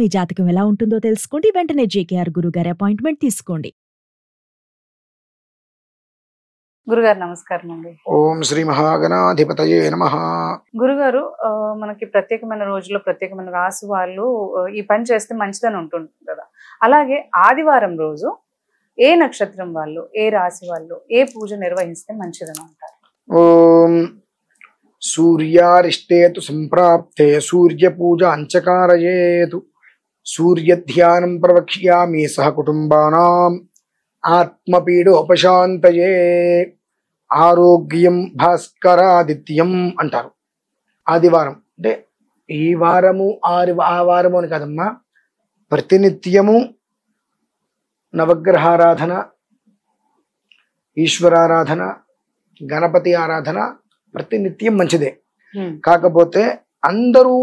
మీ జాతకం ఎలా ఉంటుందో తెలుసుకోండి. వెంటనే జేకేఆర్ గురుగారి అపాయింట్మెంట్ తీసుకోండి. గురుగారు నమస్కారం అండి. ఓం శ్రీ మహాగణాధిపతయే నమః. గురుగారు, మనకి ప్రత్యేకమైన రోజుల్లో ప్రత్యేకమైన రాశి వాళ్ళు ఈ పని చేస్తే మంచిదని ఉంటుంది కదా. అలాగే ఆదివారం రోజు ఏ నక్షత్రం వాళ్ళు, ఏ రాశి వాళ్ళు ఏ పూజ నిర్వహిస్తే మంచిదని అంటారు? ఓం సూర్యారిష్టేతు సంప్రాప్తే సూర్య పూజ అంచకారయేతు సూర్యధ్యానం ప్రవక్ష్యామి సహ కుటుంబానాం ఆత్మపీడోపశాంతయే ఆరోగ్యం భాస్కరాదిత్యం అంటారు. ఆదివారం అంటే ఈ వారము ఆ వారము అని కాదమ్మా, ప్రతినిత్యము నవగ్రహారాధన, ఈశ్వరారాధన, గణపతి ఆరాధన ప్రతినిత్యం మంచిదే. కాకపోతే అందరూ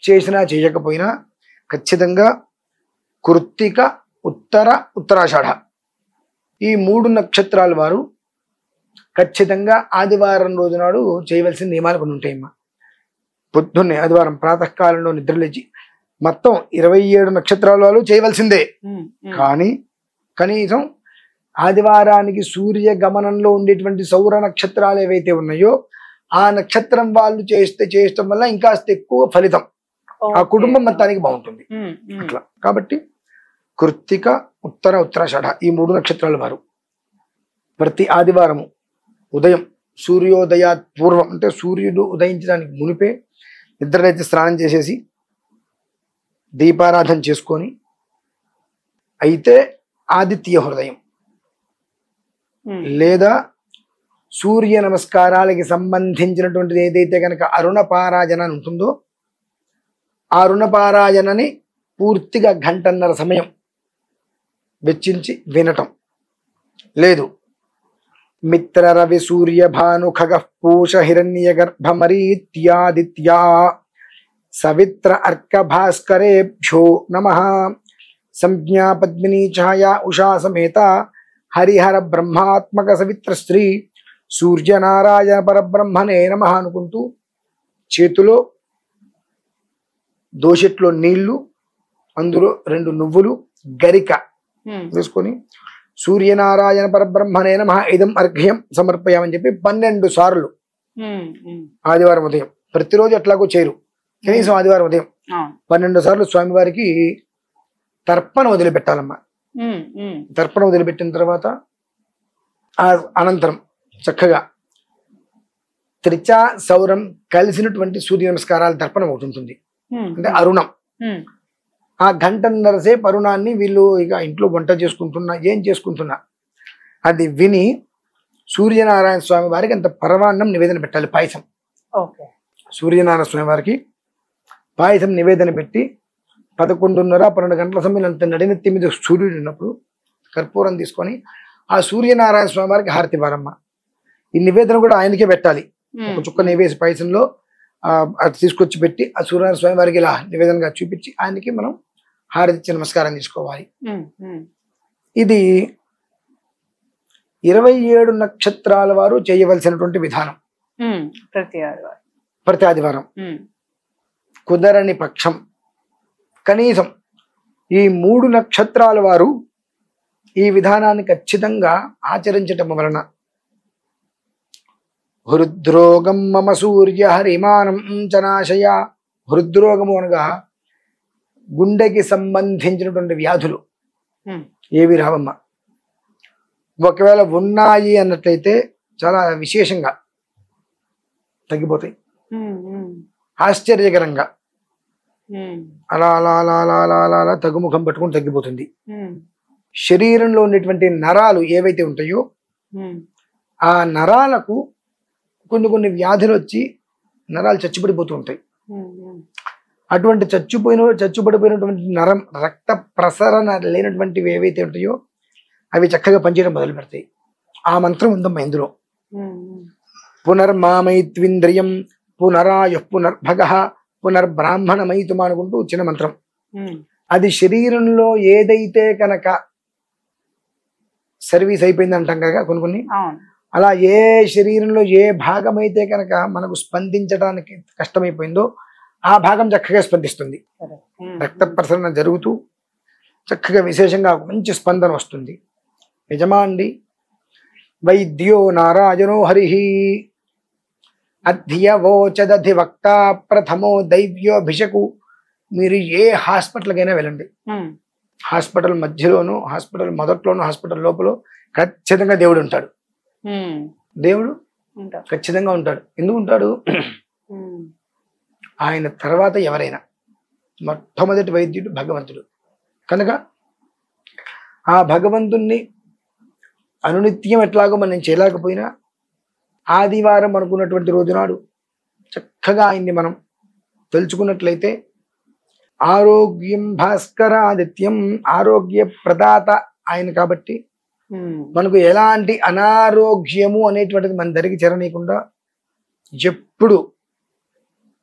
చేసినా చేయకపోయినా ఖచ్చితంగా కృత్తిక, ఉత్తరాషాఢ ఈ 3 నక్షత్రాల వారు ఖచ్చితంగా ఆదివారం రోజు నాడు చేయవలసిన నియమాలు కొన్ని ఉంటాయమ్మా. పొద్దున్నే ఆదివారం ప్రాతకాలంలో నిద్రలేచి మొత్తం 27 నక్షత్రాల వాళ్ళు చేయవలసిందే. కానీ కనీసం ఆదివారానికి సూర్య గమనంలో ఉండేటువంటి సౌర నక్షత్రాలు ఏవైతే ఉన్నాయో ఆ నక్షత్రం వాళ్ళు చేయటం వల్ల ఇంకా ఎక్కువ ఫలితం ఆ కుటుంబం మొత్తానికి బాగుంటుంది. అట్లా కాబట్టి కృత్తిక, ఉత్తరాషాఢ ఈ 3 నక్షత్రాల వారు ప్రతి ఆదివారము ఉదయం సూర్యోదయాత్ పూర్వం అంటే సూర్యుడు ఉదయించడానికి మునిపే నిద్రలేచి స్నానం చేసేసి దీపారాధన చేసుకొని అయితే ఆదిత్య హృదయం లేదా సూర్య నమస్కారాలకి సంబంధించినటువంటిది ఏదైతే కనుక అరుణ పారాజన అని ఉంటుందో ఆ అరుణ పారాజనని పూర్తిగా 1.5 గంటల సమయం వెచ్చించి వినటం. లేదు మిత్ర రవి సూర్య భాను ఖగ పూష హిరణ్య గర్భమరీత్యాదిత్యా సవిత్ర అర్క భాస్కరేభ్యో నమః సంజ్ఞా పద్మినీ ఛాయా ఉషా సమేత హరిహర బ్రహ్మాత్మక సవిత్ర శ్రీ సూర్యనారాయణ పరబ్రహ్మనే నమః అనుకుంటూ చేతిలో దోషెట్లో నీళ్లు, అందులో 2 నువ్వులు, గరిక వేసుకొని సూర్యనారాయణ పరబ్రహ్మనే నమః ఇదం అర్ఘ్యం సమర్పయామని చెప్పి 12 సార్లు ఆదివారం ఉదయం, ప్రతిరోజు ఎట్లాగో చేరు కనీసం ఆదివారం ఉదయం 12 సార్లు స్వామివారికి తర్పణ వదిలిపెట్టాలమ్మా. తర్పణ వదిలిపెట్టిన తర్వాత అనంతరం చక్కగా త్రిచా సౌరం కలిసినటువంటి సూర్య నమస్కారాల తర్పణం ఒకటి ఉంటుంది, అంటే అరుణం. ఆ 1.5 గంటల సేపు అరుణాన్ని వీళ్ళు ఇక ఇంట్లో వంట చేసుకుంటున్నా ఏం చేసుకుంటున్నా అది విని సూర్యనారాయణ స్వామి వారికి అంత పరమాన్నం నివేదన పెట్టాలి. పాయసం సూర్యనారాయణ స్వామి వారికి పాయసం నివేదన పెట్టి 11:30-12 గంటల సమయం అంత నడినెత్తి మీద సూర్యుడు ఉన్నప్పుడు కర్పూరం తీసుకొని ఆ సూర్యనారాయణ స్వామి వారికి హారతి ఇవ్వాలమ్మ. ఈ నివేదన కూడా ఆయనకే పెట్టాలి. ఒక చుక్క నివేసి పాయసంలో అది తీసుకొచ్చి పెట్టి ఆ సూర్యనారాయణ స్వామి వారికి ఇలా నివేదనగా చూపించి ఆయనకి మనం హారతి ఇచ్చి నమస్కారం తీసుకోవాలి. ఇది 27 నక్షత్రాల వారు చేయవలసినటువంటి విధానం. ప్రతి ఆదివారం కుదరని పక్షం కనీసం ఈ 3 నక్షత్రాల వారు ఈ విధానాన్ని ఖచ్చితంగా ఆచరించటం వలన హృద్రోగం మమ సూర్య హరిమానం చనాశయ. హృద్రోగము అనగా గుండెకి సంబంధించినటువంటి వ్యాధులు ఏవి రావమ్మ. ఒకవేళ ఉన్నాయి అన్నట్లయితే చాలా విశేషంగా తగ్గిపోతాయి, ఆశ్చర్యకరంగా అలా అలా అలా అలా అలా అలా అలా తగ్గుముఖం పట్టుకుని తగ్గిపోతుంది. శరీరంలో ఉన్నటువంటి నరాలు ఏవైతే ఉంటాయో ఆ నరాలకు కొన్ని వ్యాధులు వచ్చి నరాలు చచ్చిపడిపోతూ ఉంటాయి. అటువంటి చచ్చుపడిపోయినటువంటి నరం రక్త ప్రసరణ లేనటువంటివి ఏవైతే ఉంటాయో అవి చక్కగా పనిచేయడం మొదలు పెడతాయి. ఆ మంత్రం ఉందమ్మా ఇందులో. పునర్మామైత్వింద్రియం పునరాయు పునర్భగ పునర్బ్రాహ్మణమైతుమా అనుకుంటూ చిన్న మంత్రం. అది శరీరంలో ఏదైతే కనుక సర్వీస్ అయిపోయింది అంటాం కదా కొన్ని అలా ఏ శరీరంలో ఏ భాగం అయితే కనుక మనకు స్పందించడానికి కష్టమైపోయిందో ఆ భాగం చక్కగా స్పందిస్తుంది. రక్త ప్రసరణ జరుగుతూ చక్కగా విశేషంగా మంచి స్పందన వస్తుంది. నిజమా అండి? వైద్యో నారాయణో హరి అధ్యవోచదధివక్త ప్రథమో దైవ్యోభిషకు. మీరు ఏ హాస్పిటల్కైనా వెళ్ళండి, హాస్పిటల్ మధ్యలోను, హాస్పిటల్ మొదట్లోను, హాస్పిటల్ లోపల ఖచ్చితంగా దేవుడు ఉంటాడు. దేవుడు ఖచ్చితంగా ఉంటాడు. ఎందుకు ఉంటాడు? ఆయన తర్వాత ఎవరైనా మొట్టమొదటి వైద్యుడు భగవంతుడు కనుక ఆ భగవంతుణ్ణి అనునిత్యం ఎట్లాగో మనం చేయలేకపోయినా ఆదివారం అనుకున్నటువంటి రోజునాడు చక్కగా ఆయన్ని మనం తెలుసుకున్నట్లయితే ఆరోగ్యం భాస్కరాదిత్యం, ఆరోగ్య ప్రదాత ఆయన కాబట్టి మనకు ఎలాంటి అనారోగ్యము అనేటువంటిది మన దరికి చేరనీయకుండా ఎప్పుడు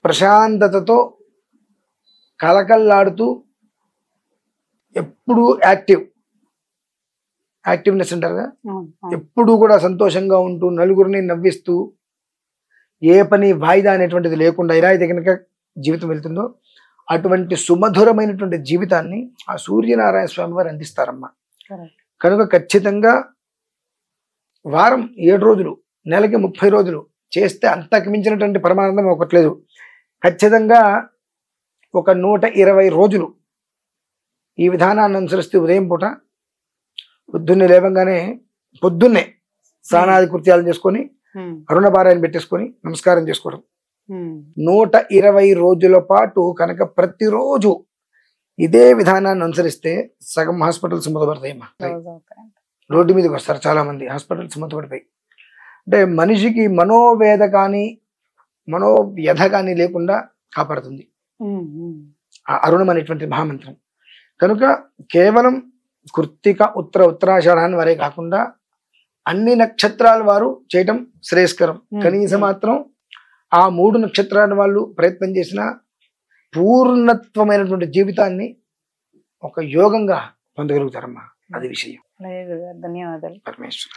ప్రశాంతతతో కలకల్లాడుతూ ఎప్పుడు యాక్టివ్నెస్ అంటారుగా, ఎప్పుడు కూడా సంతోషంగా ఉంటూ నలుగురిని నవ్విస్తూ ఏ పని వాయిదా అనేటువంటిది లేకుండా ఇలా అయితే కనుక జీవితం వెళ్తుందో అటువంటి సుమధురమైనటువంటి జీవితాన్ని ఆ సూర్యనారాయణ స్వామి వారు అందిస్తారమ్మా. కనుక ఖచ్చితంగా వారం 7 రోజులు, నెలకి 30 రోజులు చేస్తే అంతకు మించినటువంటి పరమానందం ఒకట్లేదు. ఖచ్చితంగా ఒక 120 రోజులు ఈ విధానాన్ని అనుసరిస్తే ఉదయం పూట పొద్దున్నే లేవంగానే పొద్దున్నే స్నానాది కృత్యాలు చేసుకొని అరుణ పారాయణ పెట్టేసుకొని నమస్కారం చేసుకోవడం, 120 రోజుల పాటు కనుక ప్రతిరోజు ఇదే విధానాన్ని అనుసరిస్తే సగం హాస్పిటల్స్ మూతపడతాయమ్మా. రోడ్డు మీదకి వస్తారు చాలా మంది, హాస్పిటల్స్ మూతపడిపోయి. అంటే మనిషికి మనోవేద కానీ మనోవ్యధ కానీ లేకుండా కాపాడుతుంది ఆ అరుణం అనేటువంటి మహామంత్రం. కనుక కేవలం కృత్తిక ఉత్తరాషాఢాన్ని వారే కాకుండా అన్ని నక్షత్రాల వారు చేయటం శ్రేయస్కరం. కనీసం మాత్రం ఆ 3 నక్షత్రాల వాళ్ళు ప్రయత్నం చేసిన పూర్ణత్వమైనటువంటి జీవితాన్ని ఒక యోగంగా పొందగలుగుతారమ్మా. అది విషయం. ధన్యవాదాలు పరమేశ్వర.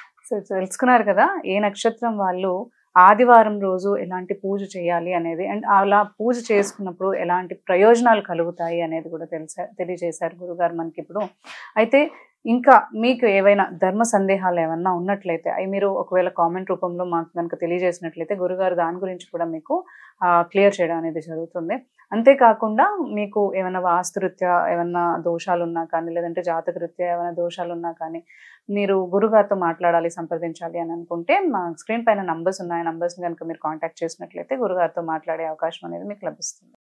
తెలుసుకున్నారు కదా ఏ నక్షత్రం వాళ్ళు ఆదివారం రోజు ఎలాంటి పూజ చేయాలి అనేది, అండ్ అలా పూజ చేసుకున్నప్పుడు ఎలాంటి ప్రయోజనాలు కలుగుతాయి అనేది కూడా తెలియజేశారు గురుగారు మనకి ఇప్పుడు. అయితే ఇంకా మీకు ఏవైనా ధర్మ సందేహాలు ఏమన్నా ఉన్నట్లయితే అవి మీరు ఒకవేళ కామెంట్ రూపంలో మాకు కనుక తెలియజేసినట్లయితే గురుగారు దాని గురించి కూడా మీకు క్లియర్ చేయడం అనేది జరుగుతుంది. అంతేకాకుండా మీకు ఏమైనా వాస్తురీత్యా ఏమైనా దోషాలు ఉన్నా కానీ, లేదంటే జాతకరీత్యా ఏమైనా దోషాలు ఉన్నా కానీ మీరు గురుగారితో మాట్లాడాలి, సంప్రదించాలి అని అనుకుంటే మా స్క్రీన్ పైన నంబర్స్ ఉన్నాయి. నంబర్స్ని కనుక మీరు కాంటాక్ట్ చేసినట్లయితే గురుగారితో మాట్లాడే అవకాశం అనేది మీకు లభిస్తుంది.